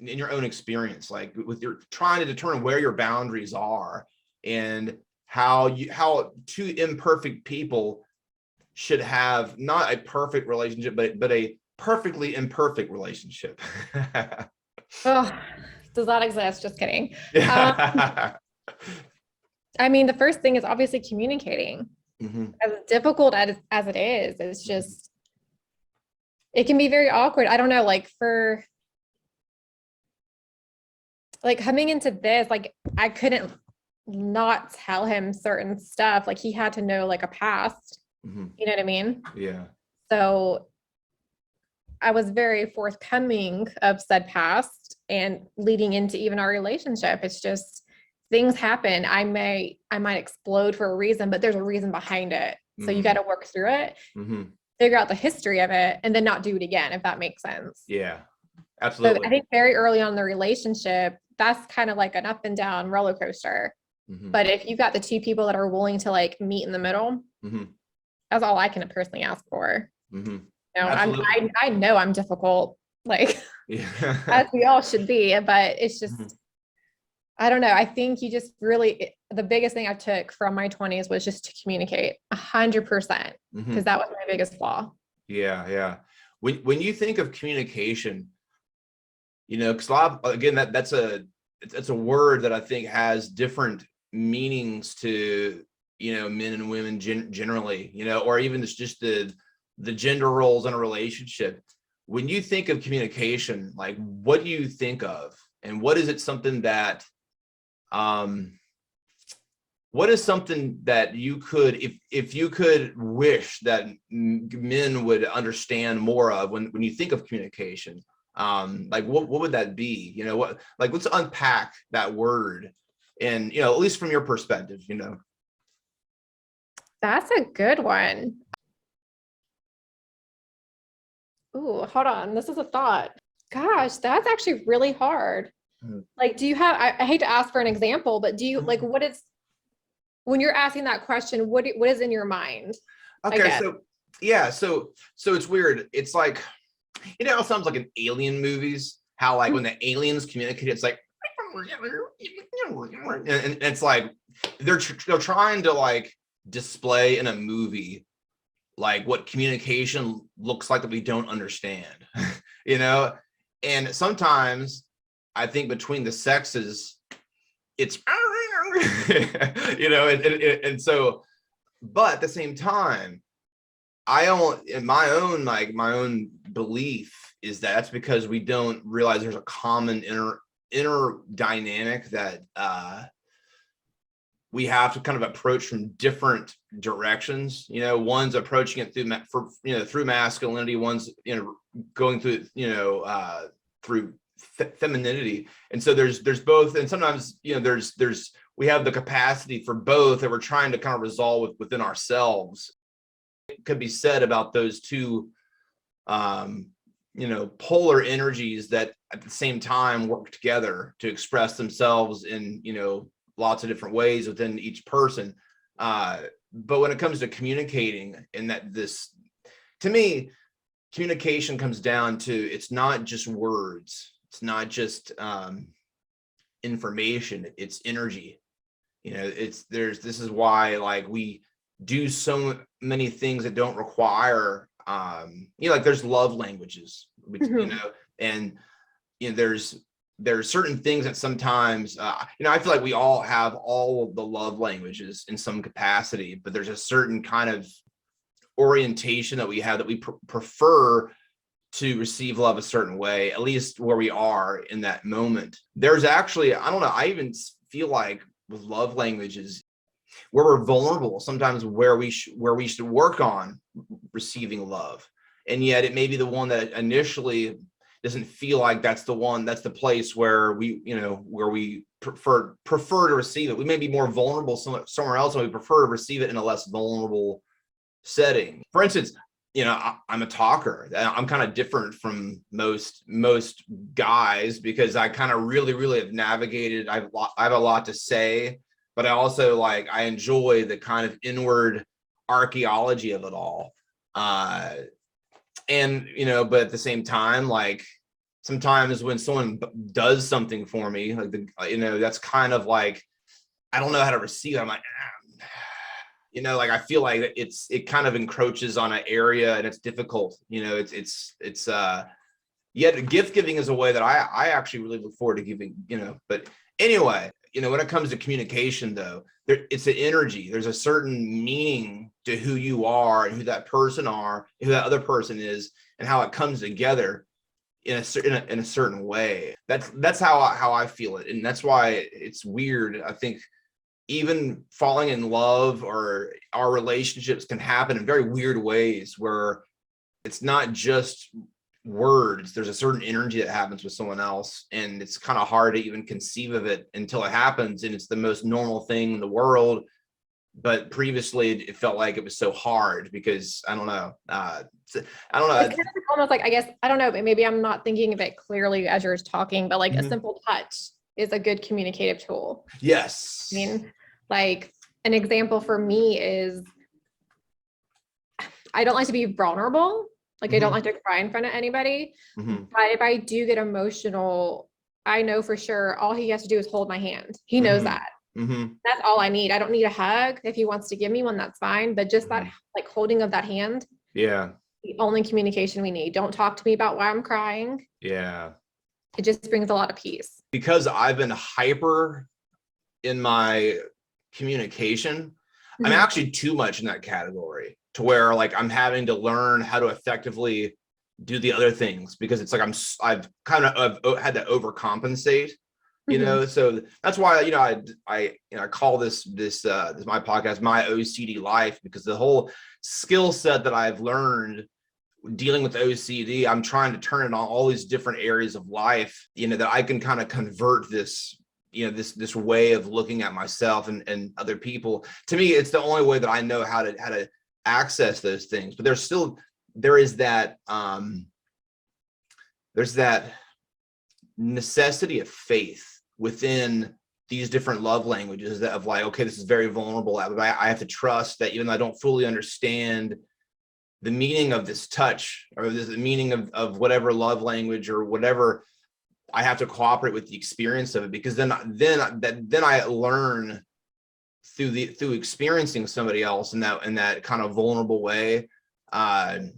in your own experience, like with your trying to determine where your boundaries are and how two imperfect people should have not a perfect relationship, but a perfectly imperfect relationship. Oh, does that exist? Just kidding. Yeah. I mean, the first thing is obviously communicating. Mm-hmm. As difficult as it is, it's just, it can be very awkward. I don't know, like for like coming into this, like I couldn't not tell him certain stuff. Like he had to know like a past, Mm-hmm. you know what I mean? Yeah. So I was very forthcoming of said past and leading into even our relationship. It's just things happen. I might explode for a reason, but there's a reason behind it. So you got to work through it, figure out the history of it, and then not do it again, if that makes sense. Yeah, absolutely. So I think very early on in the relationship, that's kind of like an up and down roller coaster. But if you got the two people that are willing to like meet in the middle, that's all I can personally ask for. You know, I know I'm difficult, like as we all should be, but it's just, I don't know. I think you just really, the biggest thing I took from my 20s was just to communicate 100%, because that was my biggest flaw. Yeah, yeah. When you think of communication, you know, because a lot of, again, that's a word that I think has different meanings to, you know, men and women generally, you know, or even just the gender roles in a relationship. When you think of communication, like what do you think of, and what is it something that what is something that you could, if you could wish that men would understand more of when you think of communication? Like what would that be? You know, what, like, let's unpack that word, and, you know, at least from your perspective, you know. That's a good one. Ooh, hold on. This is a thought. Gosh, that's actually really hard. Like, do you have, I hate to ask for an example, but do you like, what is, when you're asking that question, what is in your mind? Okay, so yeah, so it's weird. It's like, you know, it sounds like in alien movies, how like when the aliens communicate, it's like, and it's like they're trying to like display in a movie like what communication looks like that we don't understand, you know. And sometimes I think between the sexes, it's you know, and so, but at the same time, I don't, in my own belief is that that's because we don't realize there's a common inner dynamic that we have to kind of approach from different directions. You know, one's approaching it through masculinity, one's, you know, going through, you know, through femininity. And so there's both, and sometimes, you know, we have the capacity for both that we're trying to kind of resolve within ourselves. It could be said about those two, you know, polar energies that at the same time work together to express themselves in, you know, lots of different ways within each person. But when it comes to communicating, and that this, to me, communication comes down to, it's not just words, it's not just information, it's energy. You know, this is why, like, we do so many things that don't require, you know, like there's love languages, you know, and, you know, there's certain things that sometimes, you know, I feel like we all have all of the love languages in some capacity, but there's a certain kind of orientation that we have, that we prefer to receive love a certain way, at least where we are in that moment. There's actually, I don't know, I even feel like with love languages, where we're vulnerable, sometimes where we should work on receiving love. And yet it may be the one that initially doesn't feel like that's the place where we, you know, where we prefer to receive it. We may be more vulnerable somewhere else, and we prefer to receive it in a less vulnerable setting. For instance, you know, I'm a talker. I'm kind of different from most guys, because I kind of really have navigated. I have a lot to say, but I also, like, I enjoy the kind of inward archaeology of it all. And, you know, but at the same time, like, sometimes when someone does something for me, like that's kind of like, I don't know how to receive it. I'm like, like I feel like it kind of encroaches on an area and it's difficult. Yet gift giving is a way that I actually really look forward to giving, but anyway, when it comes to communication though, it's an energy. There's a certain meaning to who you are and who that person are, who that other person is, and how it comes together in a certain way. That's how I feel it. And that's why it's weird. I think even falling in love or our relationships can happen in very weird ways where it's not just words. There's a certain energy that happens with someone else, and it's kind of hard to even conceive of it until it happens, and it's the most normal thing in the world. But previously it felt like it was so hard because I don't know. It's kind of almost like, I guess, I don't know, but maybe I'm not thinking of it clearly as you're talking, but like a simple touch is a good communicative tool. Yes. I mean, like an example for me is I don't like to be vulnerable. Like I don't like to cry in front of anybody, but if I do get emotional, I know for sure all he has to do is hold my hand. He knows that. That's all I need. I don't need a hug. If he wants to give me one, that's fine. But just that like holding of that hand. Yeah. The only communication we need. Don't talk to me about why I'm crying. Yeah. It just brings a lot of peace. Because I've been hyper in my communication, I'm actually too much in that category to where like I'm having to learn how to effectively do the other things, because it's like I've kind of had to overcompensate, so that's why I call this my podcast my OCD life, because the whole skill set that I've learned dealing with OCD, I'm trying to turn it on all these different areas of life, that I can kind of convert this this way of looking at myself and other people. To me, it's the only way that I know how to access those things. But there is that there's that necessity of faith within these different love languages that of like, okay, this is very vulnerable, but I have to trust that even though I don't fully understand the meaning of this touch or the meaning of whatever love language or whatever, I have to cooperate with the experience of it, because then I learn through experiencing somebody else in that kind of vulnerable way. I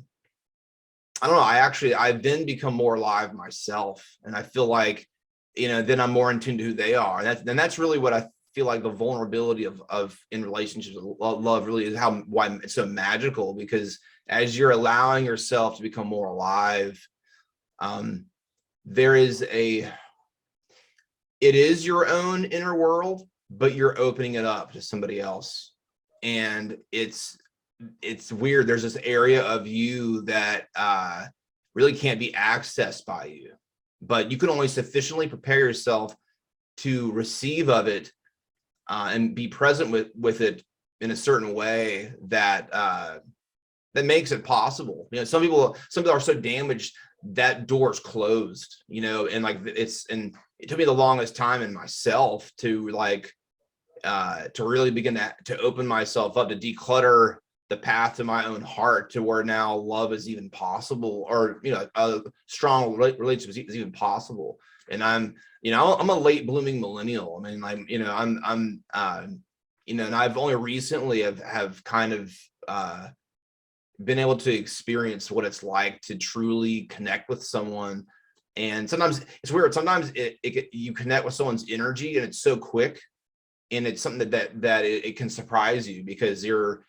don't know. I then become more alive myself, and I feel like, then I'm more in tune to who they are. That's really what I feel like the vulnerability of in relationships, love really is why it's so magical, because as you're allowing yourself to become more alive, it is your own inner world, but you're opening it up to somebody else. And it's weird. There's this area of you that really can't be accessed by you, but you can only sufficiently prepare yourself to receive of it and be present with it in a certain way that makes it possible. Some people are so damaged that door's closed, and like and it took me the longest time in myself to really begin to open myself up, to declutter the path to my own heart, to where now love is even possible, or a strong relationship is even possible. And I'm a late blooming millennial. I mean, and I've only recently have kind of been able to experience what it's like to truly connect with someone. And sometimes it's weird. Sometimes you connect with someone's energy and it's so quick, and it's something that it can surprise you, because there's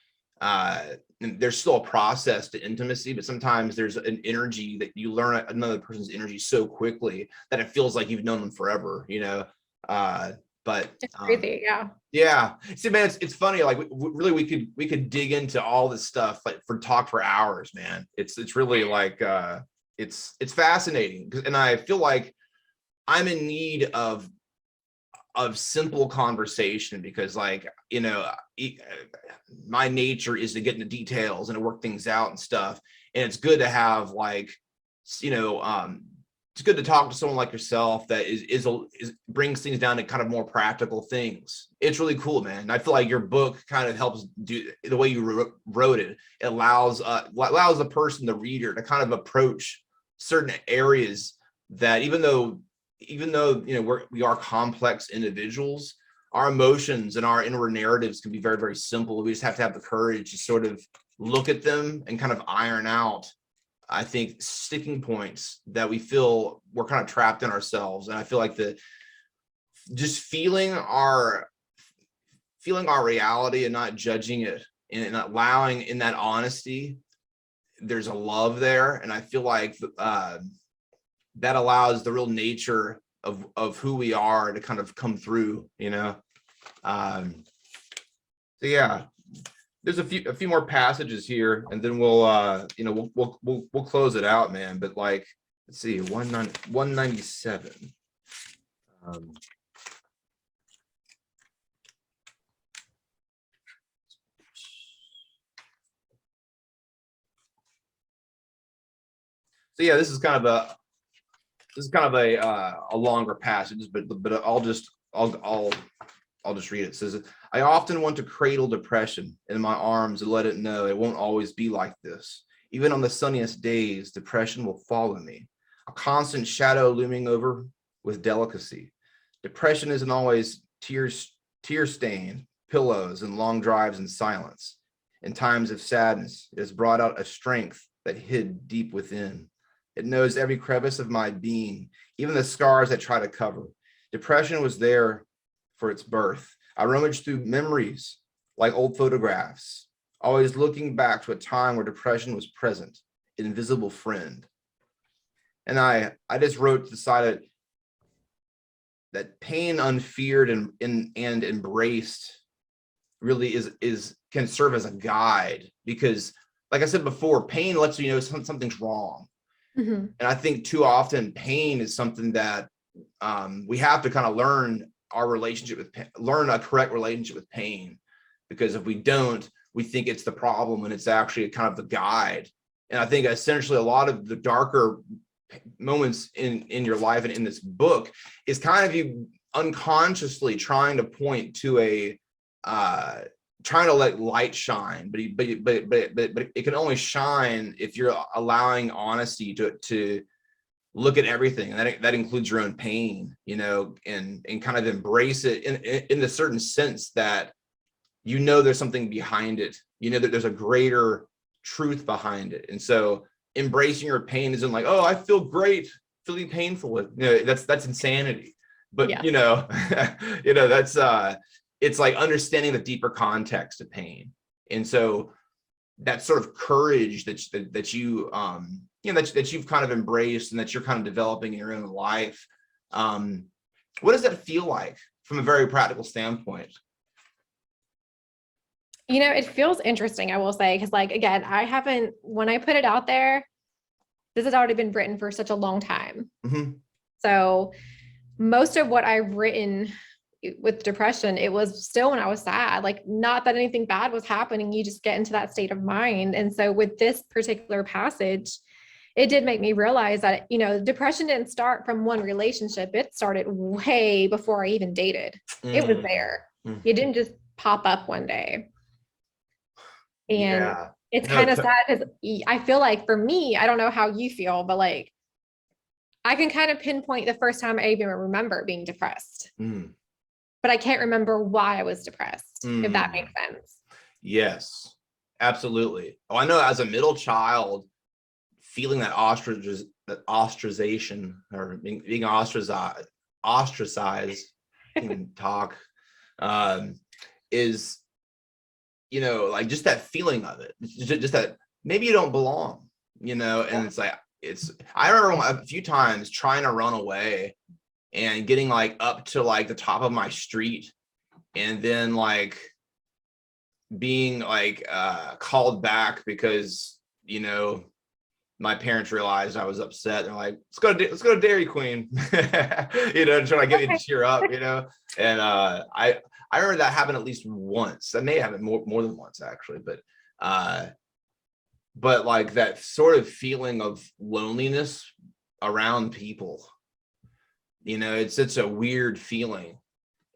still a process to intimacy, but sometimes there's an energy that you learn another person's energy so quickly that it feels like you've known them forever, but it's crazy. Yeah. See, man, it's funny. Like we could dig into all this stuff like for hours, man. It's really like, it's fascinating. And I feel like I'm in need of simple conversation, because my nature is to get into details and to work things out and stuff. And it's good to have it's good to talk to someone like yourself that is brings things down to kind of more practical things. It's really cool, man. I feel like your book kind of helps do the way you wrote it. It allows the person, the reader, to kind of approach certain areas that even though we are complex individuals, our emotions and our inward narratives can be very, very simple. We just have to have the courage to sort of look at them and kind of iron out, I think, sticking points that we feel we're kind of trapped in ourselves. And I feel like just feeling our reality and not judging it and allowing in that honesty, there's a love there. And I feel like that allows the real nature of who we are to kind of come through, so yeah, there's a few more passages here, and then we'll close it out, man. But like, let's see, 197. So yeah, this is kind of a longer passage, but I'll just read it. It says, I often want to cradle depression in my arms and let it know it won't always be like this. Even on the sunniest days, depression will follow me, a constant shadow looming over with delicacy. Depression isn't always tear-stained pillows and long drives in silence. In times of sadness, it has brought out a strength that hid deep within. It knows every crevice of my being, even the scars that try to cover. Depression was there for its birth. I rummaged through memories like old photographs, always looking back to a time where depression was present, an invisible friend. And I just wrote to the side that pain unfeared and embraced really can serve as a guide, because like I said before, pain lets you know something's wrong. Mm-hmm. And I think too often pain is something that we have to kind of learn learn a correct relationship with pain, because if we don't, we think it's the problem and it's actually kind of the guide. And I think essentially a lot of the darker moments in your life and in this book is kind of you unconsciously trying to point to trying to let light shine, but it can only shine if you're allowing honesty to look at everything, and that includes your own pain, and kind of embrace it in the certain sense that there's something behind it, that there's a greater truth behind it. And so embracing your pain isn't like, oh, I feel great feeling painful. That's insanity. But yeah. That's it's like understanding the deeper context of pain. And so that sort of courage that you that you've kind of embraced and that you're kind of developing in your own life, what does that feel like from a very practical standpoint? It feels interesting, I will say, because like, again, when I put it out there, this has already been written for such a long time. Mm-hmm. So most of what I've written with depression, it was still when I was sad, like not that anything bad was happening. You just get into that state of mind. And so with this particular passage, it did make me realize that, depression didn't start from one relationship. It started way before I even dated. It was there. It didn't just pop up one day. And it's kind of sad because I feel like for me, I don't know how you feel, but like, I can kind of pinpoint the first time I even remember being depressed. But I can't remember why I was depressed, if that makes sense. Yes, absolutely. Oh, I know as a middle child, feeling that ostracization or being ostracized can talk, is, like just that feeling of it, just that maybe you don't belong, and it's like, I remember a few times trying to run away and getting like up to like the top of my street, and then like being like called back because my parents realized I was upset. They're like, let's go to Dairy Queen, trying to get me to cheer up, and I remember that happened at least once. That may happen more than once actually, but like that sort of feeling of loneliness around people, it's such a weird feeling.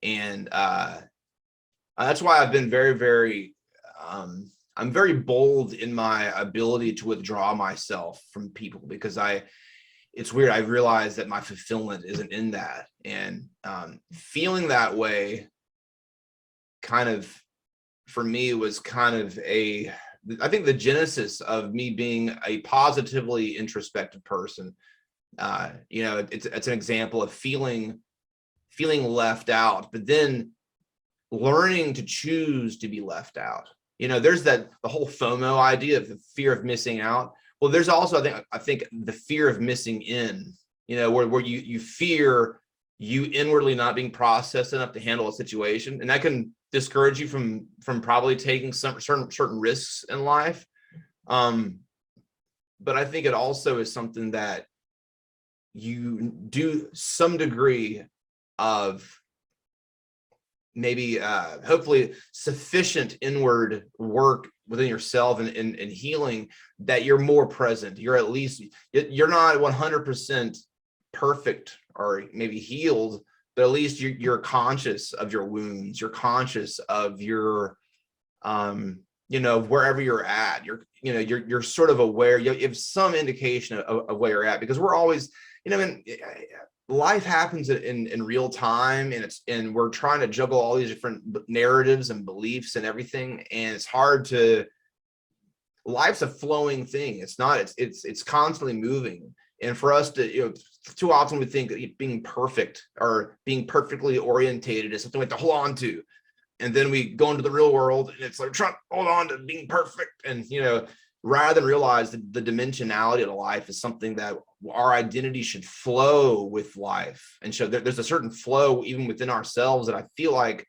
And that's why I've been very, very, I'm very bold in my ability to withdraw myself from people, because I it's weird. I realized that my fulfillment isn't in that. And feeling that way kind of, for me, was kind of I think the genesis of me being a positively introspective person. It's an example of feeling left out, but then learning to choose to be left out. There's the whole FOMO idea of the fear of missing out. Well, there's also, I think the fear of missing in, where you fear you inwardly not being processed enough to handle a situation. And that can discourage you from probably taking some certain risks in life. But I think it also is something that you do some degree of maybe hopefully sufficient inward work within yourself and healing, that you're more present. You're not 100% perfect or maybe healed, but at least you're conscious of your wounds. You're conscious of your wherever you're at. You're sort of aware. You have some indication of where you're at, because we're always, life happens in real time, and we're trying to juggle all these different narratives and beliefs and everything, and it's hard to. Life's a flowing thing. It's constantly moving, and for us to, too often we think that being perfect or being perfectly orientated is something we have to hold on to, and then we go into the real world and it's like trying to hold on to being perfect, and rather than realize that the dimensionality of life is something that our identity should flow with life. And so there's a certain flow even within ourselves that I feel like,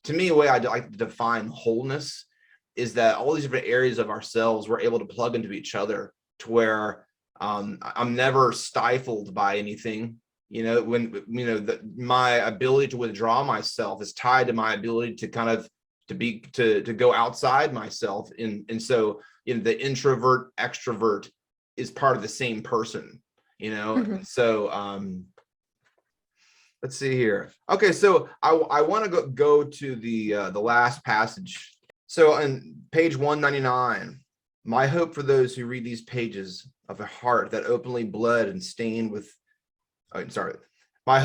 to me, the way I like to define wholeness is that all these different areas of ourselves, we're able to plug into each other to where I'm never stifled by anything. My ability to withdraw myself is tied to my ability to kind of to go outside myself. And so the introvert extrovert is part of the same person, Mm-hmm. So let's see here. Okay, so I want to go to the last passage. So on page 199, my hope for those who read these pages of a heart that openly bled and stained with my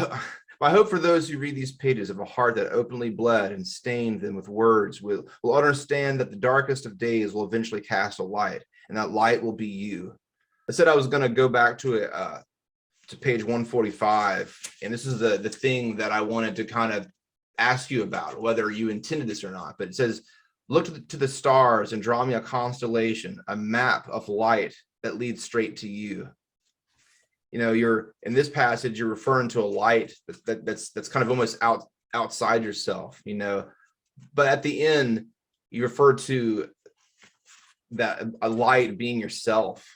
hope for those who read these pages of a heart that openly bled and stained them with words will understand that the darkest of days will eventually cast a light, and that light will be you. I said I was going to go back to it to page 145, and this is the thing that I wanted to kind of ask you about, whether you intended this or not. But it says, look to the stars and draw me a constellation, a map of light that leads straight to you. You're in this passage, you're referring to a light that's kind of almost outside yourself, but at the end you refer to that a light being yourself,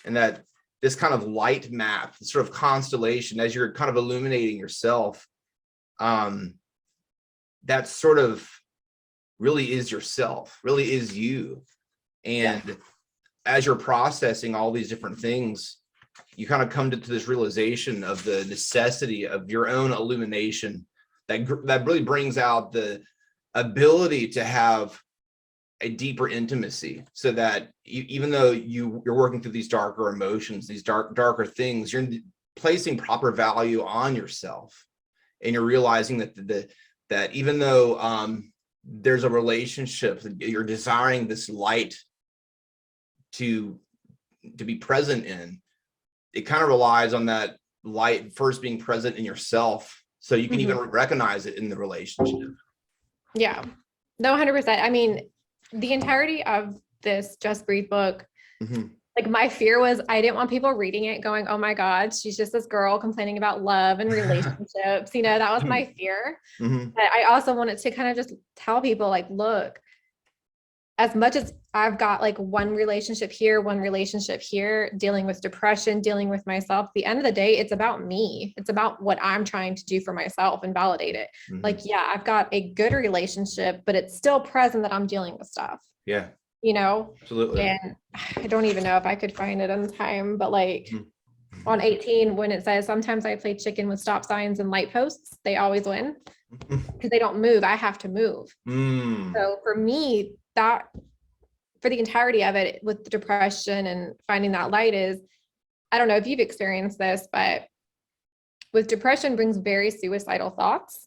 and that this kind of light map, this sort of constellation, as you're kind of illuminating yourself, that sort of really is yourself, really is you. And as you're processing all these different things, you kind of come to this realization of the necessity of your own illumination that really brings out the ability to have a deeper intimacy, so that even though you're working through these darker emotions, these darker things, you're placing proper value on yourself, and you're realizing that even though there's a relationship that you're desiring this light to be present in, it kind of relies on that light first being present in yourself, so you can even recognize it in the relationship. Yeah, no, 100%. I mean, the entirety of this Just Breathe book, like my fear was I didn't want people reading it going, oh my God, she's just this girl complaining about love and relationships. That was my fear. But I also wanted to kind of just tell people, like, look, as much as I've got like one relationship here, dealing with depression, dealing with myself, at the end of the day, it's about me. It's about what I'm trying to do for myself and validate it. Like, yeah, I've got a good relationship, but it's still present that I'm dealing with stuff. Yeah. Absolutely. And I don't even know if I could find it in time, but like on 18, when it says, sometimes I play chicken with stop signs and light posts, they always win because they don't move. I have to move. So for me, that for the entirety of it with the depression and finding that light is, I don't know if you've experienced this, but with depression brings very suicidal thoughts,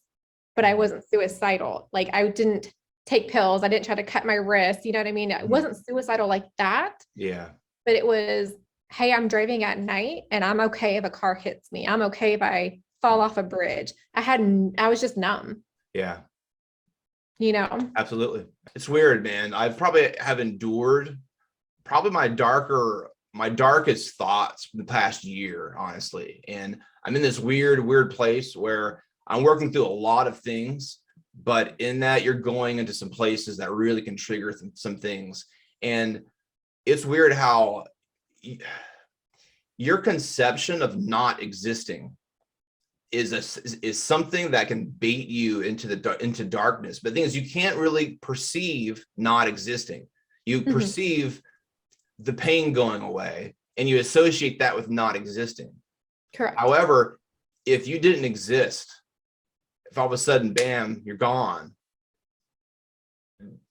but I wasn't suicidal. Like I didn't take pills. I didn't try to cut my wrist. You know what I mean? It wasn't suicidal like that. Yeah. But it was, hey, I'm driving at night and I'm okay if a car hits me. I'm okay if I fall off a bridge. I was just numb. Yeah. You know? Absolutely. It's weird, man. I probably have endured probably my darkest thoughts for the past year, honestly. And I'm in this weird place where I'm working through a lot of things, but in that you're going into some places that really can trigger some things. And it's weird how your conception of not existing is something that can bait you into darkness. But the thing is, you can't really perceive not existing. You perceive the pain going away, and you associate that with not existing. Correct. However, if you didn't exist, if all of a sudden, bam, you're gone,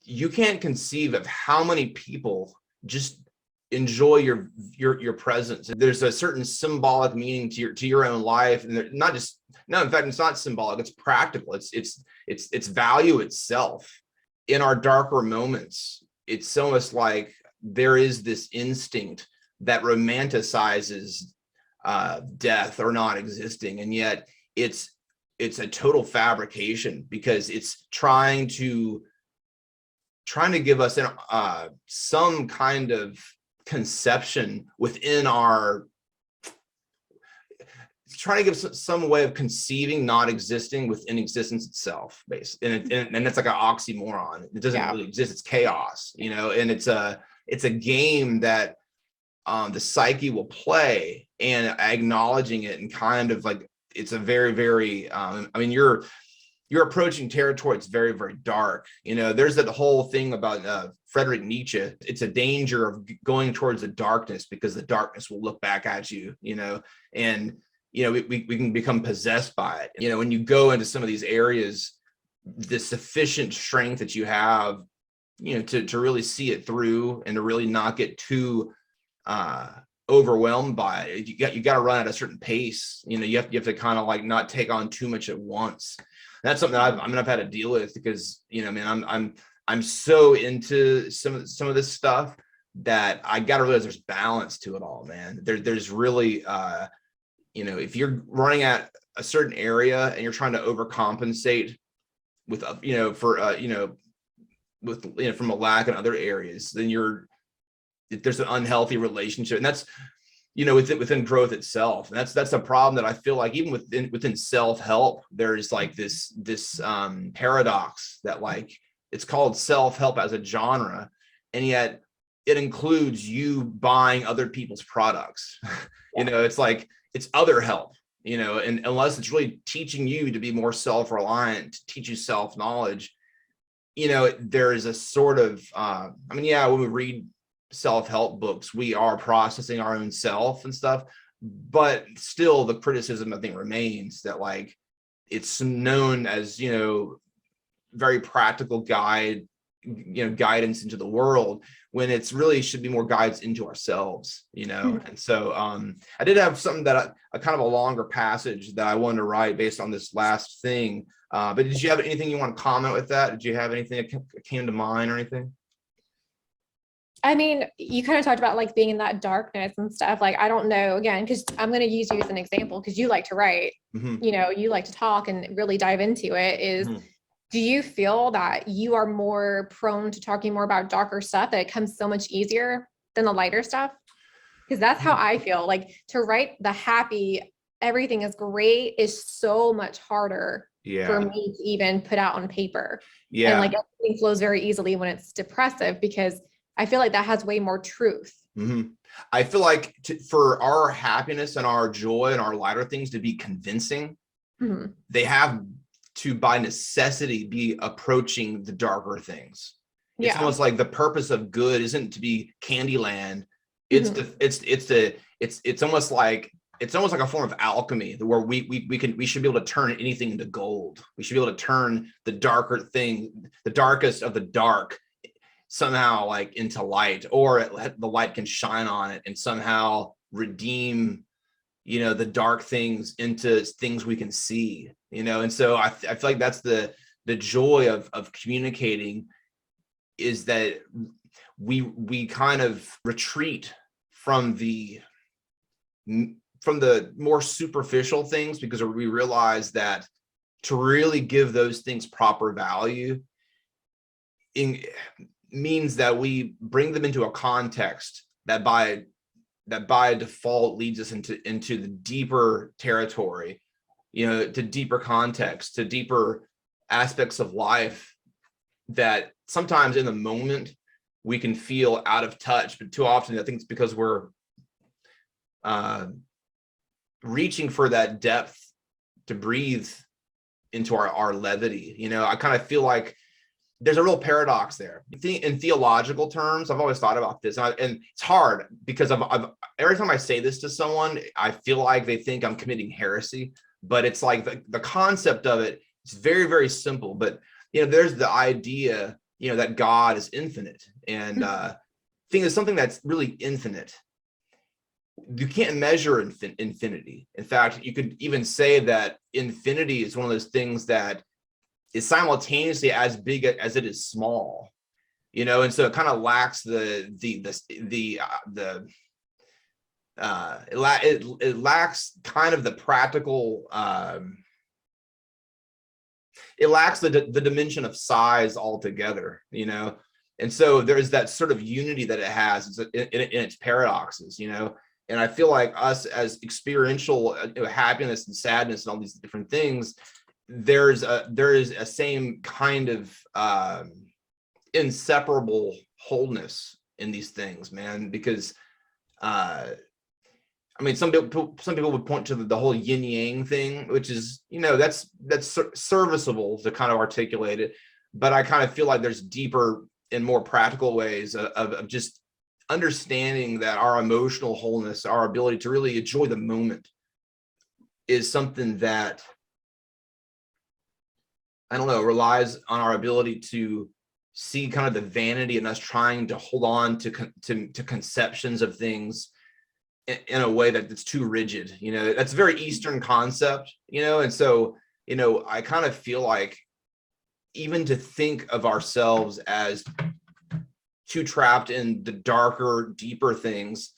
you can't conceive of how many people just enjoy your presence. There's a certain symbolic meaning to your own life, and in fact, it's not symbolic, it's practical. It's value itself. In our darker moments, it's almost like there is this instinct that romanticizes death or not existing, and yet it's a total fabrication, because it's trying to give us some kind of conception within trying to give some way of conceiving not existing within existence itself, and it's like an oxymoron. It doesn't really exist. It's chaos, and it's a game that the psyche will play, and acknowledging it, and kind of like, it's a very, very you're approaching territory. It's very, very dark. There's that whole thing about Friedrich Nietzsche. It's a danger of going towards the darkness, because the darkness will look back at you, and we can become possessed by it. When you go into some of these areas, the sufficient strength that you have, to really see it through, and to really not get too overwhelmed by it. You got to run at a certain pace. You have to kind of like not take on too much at once. That's something that I've had to deal with, because I'm so into some of this stuff that I got to realize there's balance to it all, man. There's really if you're running at a certain area and you're trying to overcompensate with from a lack in other areas, then there's an unhealthy relationship, and that's within growth itself. And that's a problem that I feel like even within self-help, there's like this paradox that, like, it's called self-help as a genre, and yet it includes you buying other people's products. It's like, it's other help, and unless it's really teaching you to be more self-reliant, to teach you self-knowledge, there is a sort of when we read self-help books, we are processing our own self and stuff, but still the criticism, I think, remains that, like, it's known as very practical guidance into the world, when it's really should be more guides into ourselves. And so I did have something that a kind of a longer passage that I wanted to write based on this last thing, but did you have anything you want to comment with that? Did you have anything that came to mind or anything? I mean, you kind of talked about like being in that darkness and stuff. Like, I don't know, again, because I'm going to use you as an example, because you like to write, you like to talk and really dive into it. Do you feel that you are more prone to talking more about darker stuff, that it comes so much easier than the lighter stuff? Because that's how I feel. Like, to write the happy, everything is great is so much harder for me to even put out on paper. And like, everything flows very easily when it's depressive, because I feel like that has way more truth. I feel like for our happiness and our joy and our lighter things to be convincing, they have to, by necessity, be approaching the darker things. It's almost like the purpose of good isn't to be Candyland. It's almost like a form of alchemy, where we should be able to turn anything into gold. We should be able to turn the darker thing, the darkest of the dark, somehow like into light, or the light can shine on it and somehow redeem, the dark things into things we can see, and so I feel like that's the joy of communicating, is that we kind of retreat from the more superficial things, because we realize that to really give those things proper value means that we bring them into a context that by default leads us into the deeper territory, to deeper context, to deeper aspects of life that sometimes in the moment we can feel out of touch, but too often I think it's because we're reaching for that depth to breathe into our levity. I kind of feel like there's a real paradox there. In theological terms, I've always thought about this, and it's hard because I've every time I say this to someone, I feel like they think I'm committing heresy, but it's like the concept of it, it's very, very simple. But there's the idea, that God is infinite, and thing is something that's really infinite. You can't measure infinity. In fact, you could even say that infinity is one of those things that is simultaneously as big as it is small, and so it kind of lacks it lacks kind of the practical, it lacks the dimension of size altogether, and so there's that sort of unity that it has in its paradoxes, and I feel like us as experiential happiness and sadness and all these different things, there is a same kind of inseparable wholeness in these things, man, because some people would point to the whole yin yang thing, which is, that's serviceable to kind of articulate it, but I kind of feel like there's deeper and more practical ways of just understanding that our emotional wholeness, our ability to really enjoy the moment, is something that, I don't know, relies on our ability to see kind of the vanity in us trying to hold on to conceptions of things in a way that's too rigid. That's a very Eastern concept, and so, I kind of feel like even to think of ourselves as too trapped in the darker, deeper things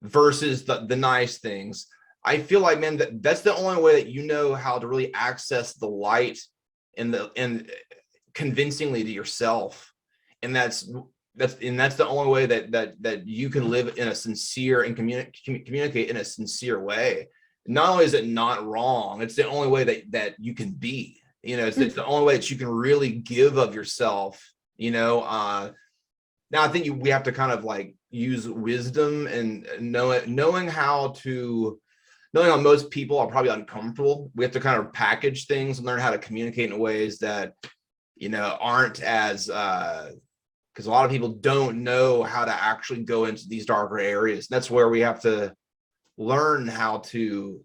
versus the nice things, I feel like, man, that's the only way that how to really access the light and convincingly to yourself, and that's the only way that you can live in a sincere and communicate in a sincere way. Not only is it not wrong, it's the only way that you can be. It's the only way that you can really give of yourself. Now I think we have to kind of like use wisdom and knowing how most people are probably uncomfortable. We have to kind of package things and learn how to communicate in ways that, aren't as, because a lot of people don't know how to actually go into these darker areas. That's where we have to learn how to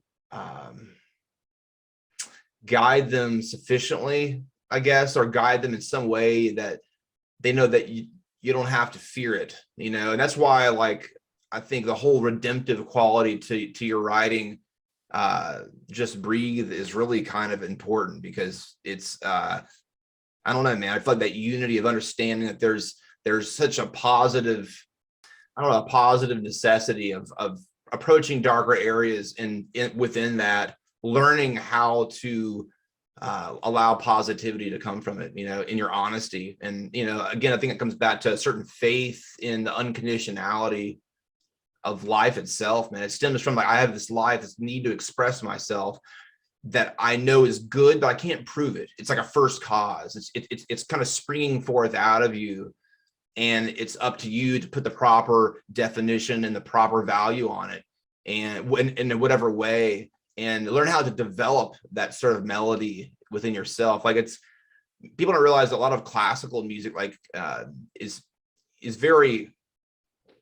guide them sufficiently, I guess, or guide them in some way that they know that you don't have to fear it, and that's why, like, I think the whole redemptive quality to your writing, Just Breathe, is really kind of important, because it's, I don't know, man, I feel like that unity of understanding that there's such a positive, a positive necessity of approaching darker areas and within that, learning how to allow positivity to come from it, in your honesty. And, again, I think it comes back to a certain faith in the unconditionality of life itself, man. It stems from, like, I have this life, this need to express myself that I know is good, but I can't prove it. It's like a first cause. It's kind of springing forth out of you, and it's up to you to put the proper definition and the proper value on it, and in whatever way, and learn how to develop that sort of melody within yourself. Like, people don't realize that a lot of classical music, like, is very,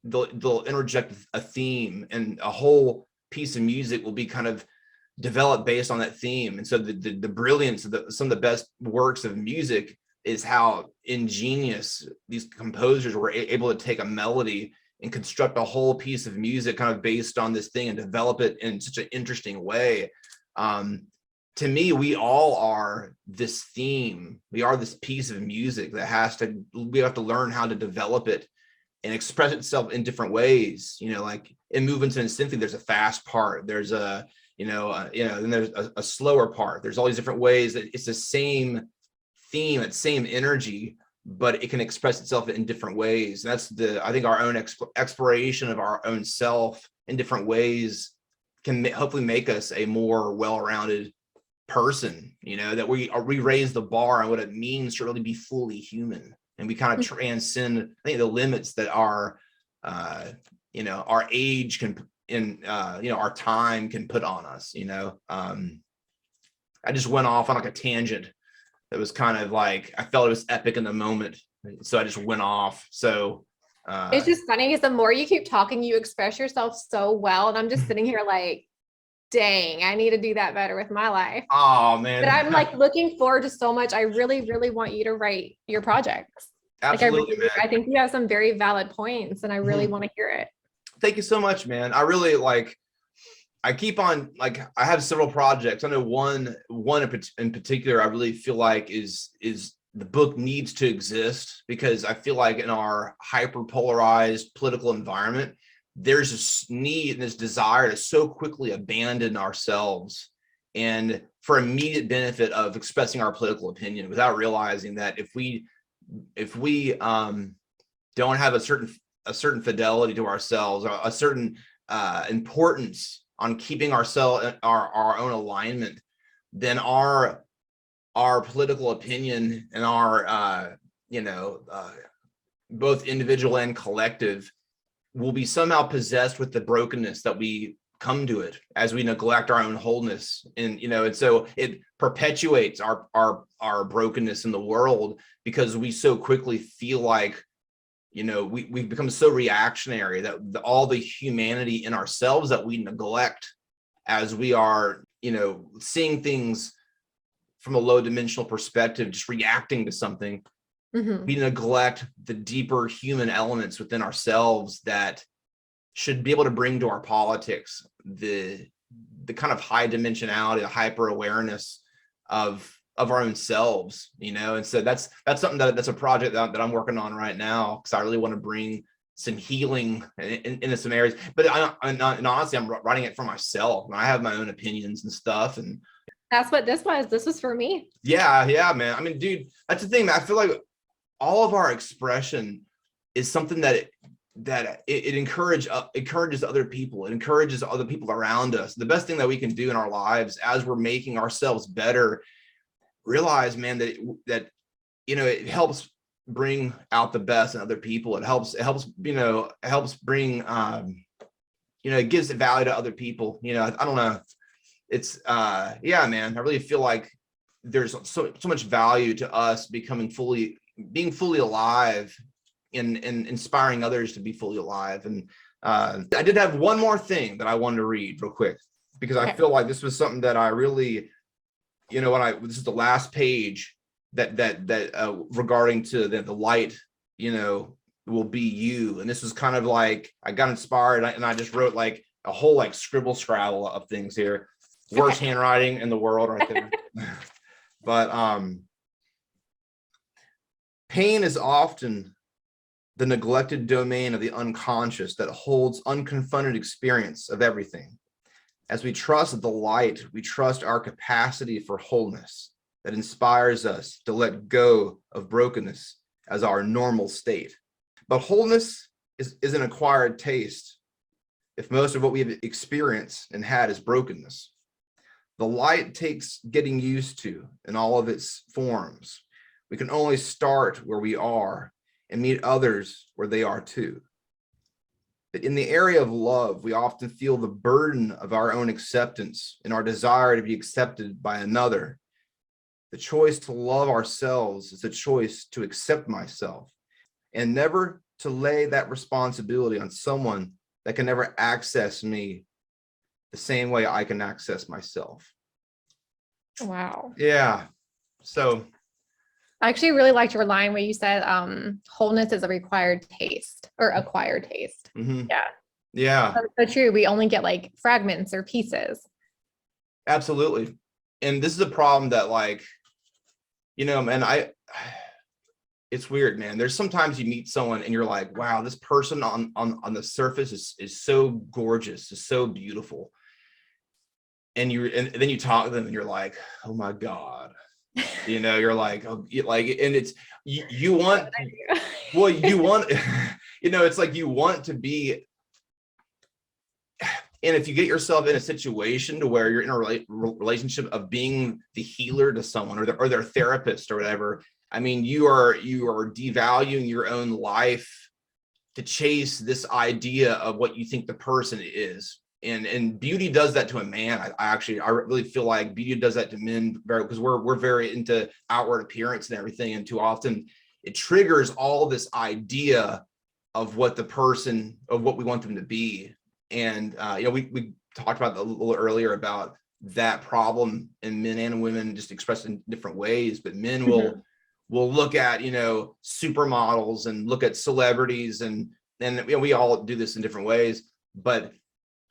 they'll interject a theme, and a whole piece of music will be kind of developed based on that theme. And so the brilliance of some of the best works of music is how ingenious these composers were able to take a melody and construct a whole piece of music kind of based on this thing and develop it in such an interesting way. To me, we all are this theme. We are this piece of music that we have to learn how to develop it and express itself in different ways. Like in movements and in symphony, there's a fast part, there's a then there's a slower part. There's all these different ways that it's the same theme, it's same energy, but it can express itself in different ways. And that's I think our own exploration of our own self in different ways can hopefully make us a more well-rounded person, that we raise the bar on what it means to really be fully human. And we kind of transcend, I think, the limits that our age can, our time can put on us. I just went off on like a tangent that was kind of like, I felt it was epic in the moment, so I just went off. So it's just funny because the more you keep talking, you express yourself so well, and I'm just sitting here like, dang, I need to do that better with my life. Oh man. But I'm like looking forward to so much. I really, really want you to write your projects. Absolutely, like I think you have some very valid points, and I really want to hear it. Thank you so much, man. I really I keep on, I have several projects. I know one in particular I really feel like is the book needs to exist, because I feel like in our hyper polarized political environment, there's this need and this desire to so quickly abandon ourselves and for immediate benefit of expressing our political opinion, without realizing that if we don't have a certain fidelity to ourselves, or a certain importance on keeping our own alignment, then our political opinion and our both individual and collective will be somehow possessed with the brokenness that we come to it as we neglect our own wholeness. And so it perpetuates our brokenness in the world, because we so quickly feel like we've become so reactionary that all the humanity in ourselves that we neglect as we are seeing things from a low dimensional perspective, just reacting to something. We neglect the deeper human elements within ourselves that should be able to bring to our politics the kind of high dimensionality, the hyper awareness of our own selves, and so that's something that's a project that I'm working on right now, because I really want to bring some healing into some areas. But and honestly, I'm writing it for myself, and I have my own opinions and stuff, and that's what this was for me. Yeah, man. I mean, dude, that's the thing, man. I feel like all of our expression is something that it encourages other people. It encourages other people around us. The best thing that we can do in our lives as we're making ourselves better, realize, man, that it helps bring out the best in other people. It helps bring it gives value to other people. I don't know. It's yeah, man. I really feel like there's so much value to us being fully alive and inspiring others to be fully alive. And I did have one more thing that I wanted to read real quick, because I feel like this was something that I really, this is the last page that regarding to the light, will be you. And this was kind of like, I got inspired and I just wrote like a whole like scribble scrabble of things here. Worst handwriting in the world right there. But pain is often the neglected domain of the unconscious that holds unconfronted experience of everything. As we trust the light, we trust our capacity for wholeness that inspires us to let go of brokenness as our normal state. But wholeness is an acquired taste if most of what we have experienced and had is brokenness. The light takes getting used to in all of its forms. We can only start where we are and meet others where they are too. But in the area of love, we often feel the burden of our own acceptance and our desire to be accepted by another. The choice to love ourselves is the choice to accept myself, and never to lay that responsibility on someone that can never access me the same way I can access myself. Wow. Yeah. So I actually really liked your line where you said wholeness is a required taste or acquired taste. Yeah. Yeah. That's so true. We only get like fragments or pieces. Absolutely. And this is a problem that, like, man, it's weird, man. There's sometimes you meet someone and you're like, wow, this person on the surface is so gorgeous, is so beautiful. And then you talk to them and you're like, oh my God. You're like, oh, and it's you want, well, you want, it's like you want to be. And if you get yourself in a situation to where you're in a relationship of being the healer to someone or their therapist or whatever, I mean, you are devaluing your own life to chase this idea of what you think the person is. And beauty does that to a man. I really feel like beauty does that to men because we're very into outward appearance and everything. And too often it triggers all this idea of what we want them to be. And we talked about a little earlier about that problem in men and women, just expressed in different ways. But men will look at supermodels and look at celebrities, and we all do this in different ways. But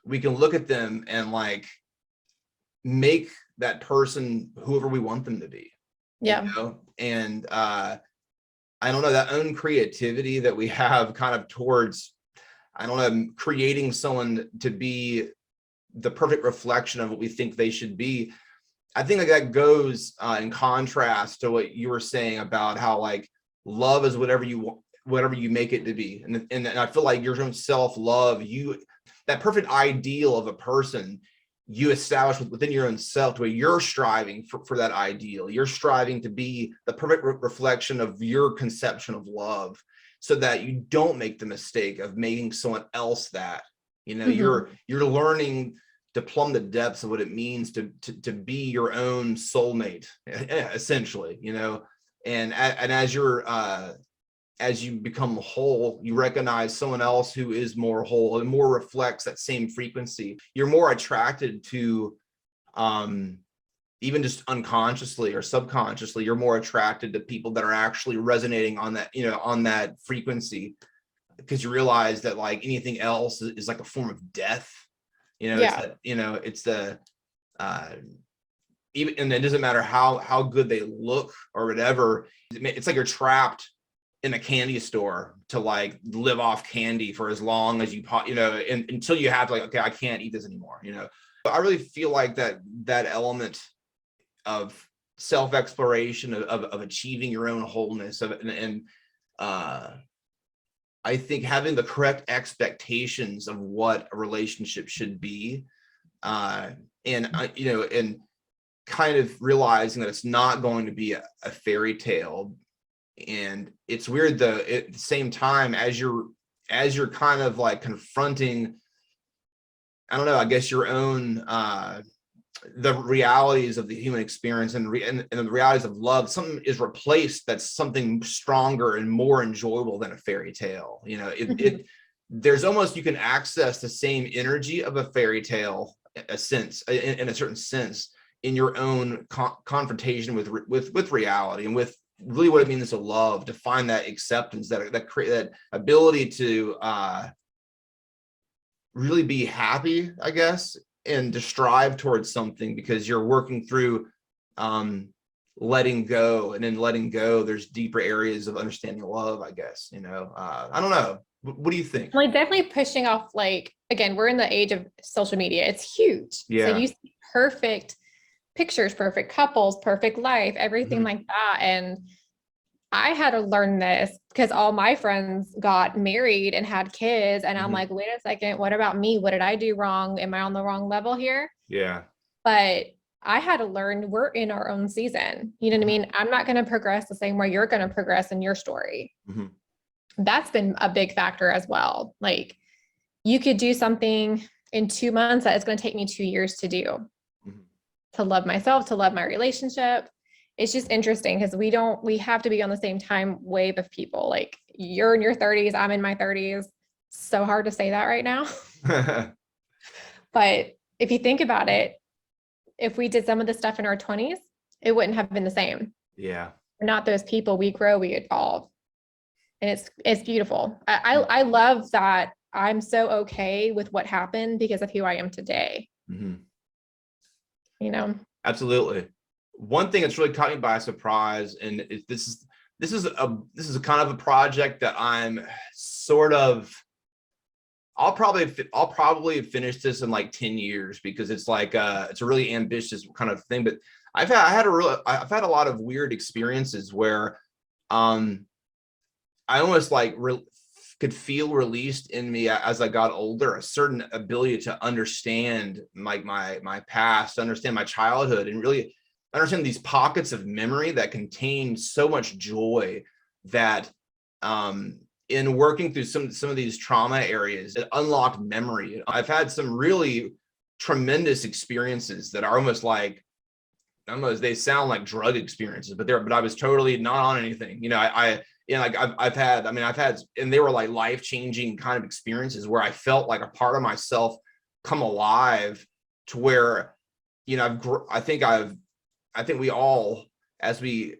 we can look at them and like make that person whoever we want them to be. Yeah. And I don't know, that own creativity that we have kind of towards, I don't know, creating someone to be the perfect reflection of what we think they should be. I think like that goes in contrast to what you were saying about how like love is whatever you make it to be. And I feel like your own self-love, that perfect ideal of a person you establish within your own self, to where you're striving for that ideal. You're striving to be the perfect reflection of your conception of love, so that you don't make the mistake of making someone else that. You're learning to plumb the depths of what it means to be your own soulmate, essentially. And as you become whole, you recognize someone else who is more whole and more reflects that same frequency. You're more attracted to, even just unconsciously or subconsciously, you're more attracted to people that are actually resonating on that, on that frequency, because you realize that like anything else is like a form of death. It's the even, and it doesn't matter how good they look or whatever. It's like you're trapped in a candy store to like live off candy for as long as and until you have to, like, okay, I can't eat this anymore. But I really feel like that element of self-exploration, of achieving your own wholeness, I think having the correct expectations of what a relationship should be, and kind of realizing that it's not going to be a fairy tale. And it's weird though, at the same time, as you're kind of like confronting, I don't know, I guess your own the realities of the human experience and the realities of love, something is replaced that's something stronger and more enjoyable than a fairy tale. There's almost, you can access the same energy of a fairy tale, in a certain sense, in your own confrontation with reality, and with really what it means to love, to find that acceptance, that ability to really be happy, I guess, and to strive towards something, because you're working through letting go, and in letting go there's deeper areas of understanding love, I guess. I don't know, what do you think? Like, definitely pushing off, like, again, we're in the age of social media. It's huge. Yeah. So you see perfect pictures, perfect couples, perfect life, everything like that. And I had to learn this because all my friends got married and had kids. And I'm like, wait a second, what about me? What did I do wrong? Am I on the wrong level here? Yeah. But I had to learn we're in our own season. You know what I mean? I'm not going to progress the same way you're going to progress in your story. That's been a big factor as well. Like, you could do something in 2 months that it's going to take me 2 years to do, to love myself, to love my relationship. It's just interesting because we have to be on the same time wave of people. Like, you're in your 30s, I'm in my 30s. So hard to say that right now. But if you think about it, if we did some of the stuff in our 20s, it wouldn't have been the same. Yeah. We're not those people. We grow, we evolve. And it's beautiful. I love that I'm so okay with what happened because of who I am today. Absolutely. One thing that's really caught me by surprise, and this is a kind of a project that I'm sort of, I'll probably finish this in like 10 years because it's like it's a really ambitious kind of thing. But I've had a lot of weird experiences where I almost like could feel released in me as I got older, a certain ability to understand like my past, understand my childhood, and really understand these pockets of memory that contain so much joy that in working through some of these trauma areas, it unlocked memory. I've had some really tremendous experiences that are almost like, they sound like drug experiences, but I was totally not on anything. I've had, and they were like life-changing kind of experiences where I felt like a part of myself come alive, to where, I think we all, as we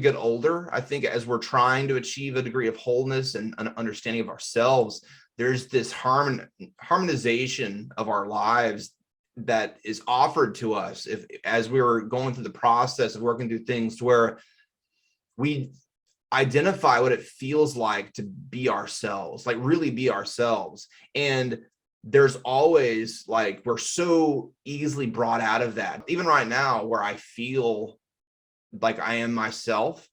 get older, I think as we're trying to achieve a degree of wholeness and an understanding of ourselves, there's this harmonization of our lives that is offered to us as we were going through the process of working through things, to where we identify what it feels like to be ourselves, like really be ourselves. And there's always like, we're so easily brought out of that. Even right now, where I feel like I am myself,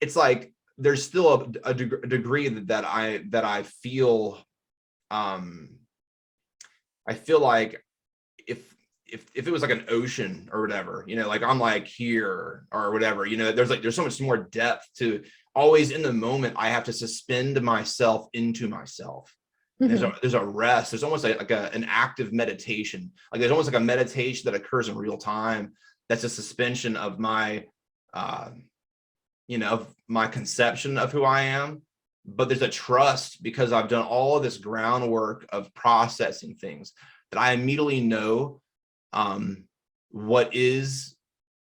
it's like there's still a degree that I feel I feel like if it was like an ocean or whatever, like I'm like here or whatever, there's so much more depth to always in the moment. I have to suspend myself into myself. There's a rest. There's almost like an active meditation. Like there's almost like a meditation that occurs in real time. That's a suspension of my, my conception of who I am. But there's a trust, because I've done all of this groundwork of processing things, that I immediately know what is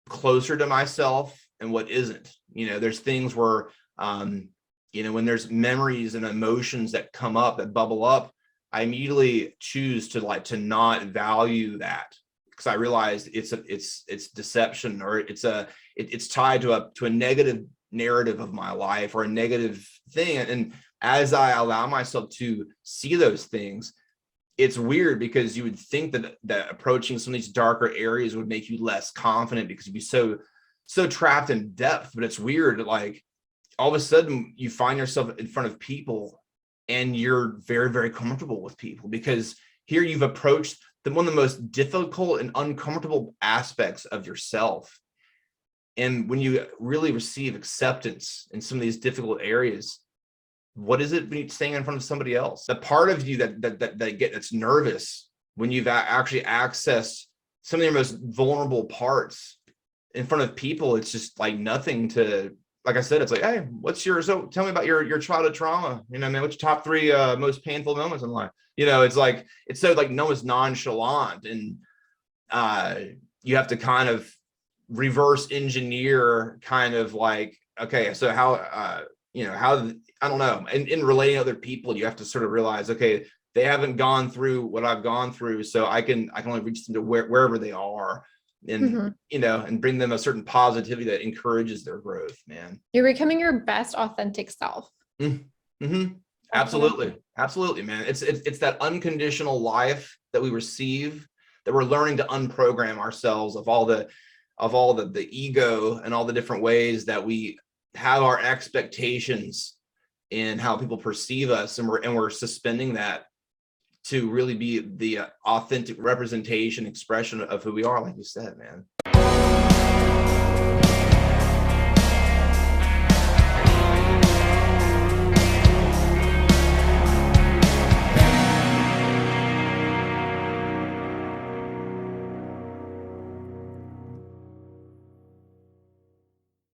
closer to myself and what isn't. There's things where, when there's memories and emotions that come up, that bubble up, I immediately choose to not value that, because I realize it's deception, or it's tied to a negative narrative of my life, or a negative thing. And as I allow myself to see those things, it's weird, because you would think that approaching some of these darker areas would make you less confident, because you'd be so trapped in depth. But it's weird, like all of a sudden you find yourself in front of people and you're very, very comfortable with people, because here you've approached one of the most difficult and uncomfortable aspects of yourself. And when you really receive acceptance in some of these difficult areas, what is it when you're staying in front of somebody else? The part of you that's nervous when you've actually accessed some of your most vulnerable parts in front of people, it's just like nothing to, like I said, it's like, hey, so tell me about your childhood trauma. What's your top 3 most painful moments in life? It's like, it's so like no one's nonchalant, and you have to kind of reverse engineer, kind of like, okay, so how I don't know. And in relating to other people, you have to sort of realize, okay, they haven't gone through what I've gone through, so I can only reach them to wherever they are, and and bring them a certain positivity that encourages their growth. Man, you're becoming your best authentic self. Absolutely, man. It's that unconditional life that we receive, that we're learning to unprogram ourselves of all the ego and all the different ways that we have our expectations in how people perceive us, and we're suspending that to really be the authentic representation, expression of who we are, like you said, man.